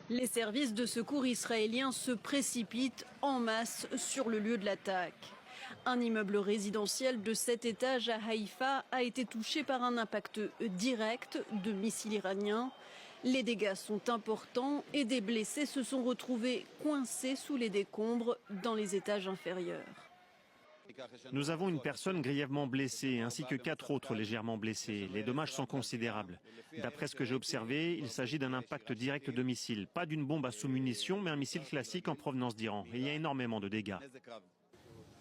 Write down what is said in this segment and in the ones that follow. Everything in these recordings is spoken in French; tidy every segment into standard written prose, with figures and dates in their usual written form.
Les services de secours israéliens se précipitent en masse sur le lieu de l'attaque. Un immeuble résidentiel de 7 étages à Haïfa a été touché par un impact direct de missiles iraniens. Les dégâts sont importants et des blessés se sont retrouvés coincés sous les décombres dans les étages inférieurs. Nous avons une personne grièvement blessée ainsi que 4 autres légèrement blessés. Les dommages sont considérables. D'après ce que j'ai observé, il s'agit d'un impact direct de missile. Pas d'une bombe à sous-munitions, mais un missile classique en provenance d'Iran. Et il y a énormément de dégâts.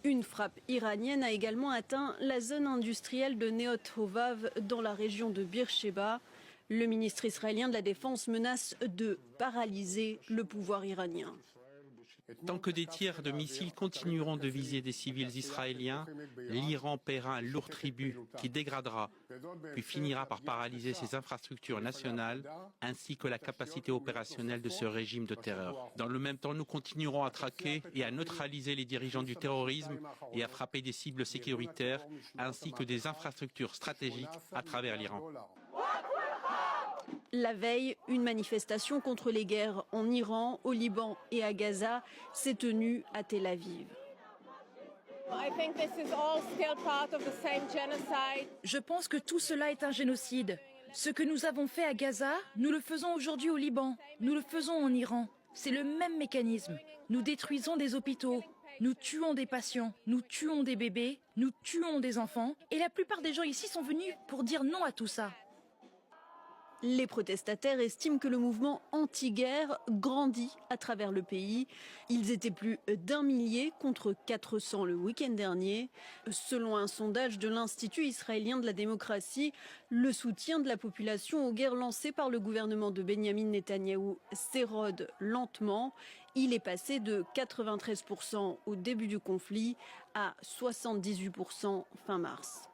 Une frappe iranienne a également atteint la zone industrielle de Neot Hovav dans la région de Beersheba. Le ministre israélien de la Défense menace de paralyser le pouvoir iranien. Tant que des tirs de missiles continueront de viser des civils israéliens, l'Iran paiera un lourd tribut qui dégradera, puis finira par paralyser ses infrastructures nationales ainsi que la capacité opérationnelle de ce régime de terreur. Dans le même temps, nous continuerons à traquer et à neutraliser les dirigeants du terrorisme et à frapper des cibles sécuritaires ainsi que des infrastructures stratégiques à travers l'Iran. La veille, une manifestation contre les guerres en Iran, au Liban et à Gaza s'est tenue à Tel Aviv. Je pense que tout cela est un génocide. Ce que nous avons fait à Gaza, nous le faisons aujourd'hui au Liban, nous le faisons en Iran. C'est le même mécanisme. Nous détruisons des hôpitaux, nous tuons des patients, nous tuons des bébés, nous tuons des enfants. Et la plupart des gens ici sont venus pour dire non à tout ça. Les protestataires estiment que le mouvement anti-guerre grandit à travers le pays. Ils étaient plus d'1 millier contre 400 le week-end dernier. Selon un sondage de l'Institut israélien de la démocratie, le soutien de la population aux guerres lancées par le gouvernement de Benyamin Netanyahou s'érode lentement. Il est passé de 93% au début du conflit à 78% fin mars.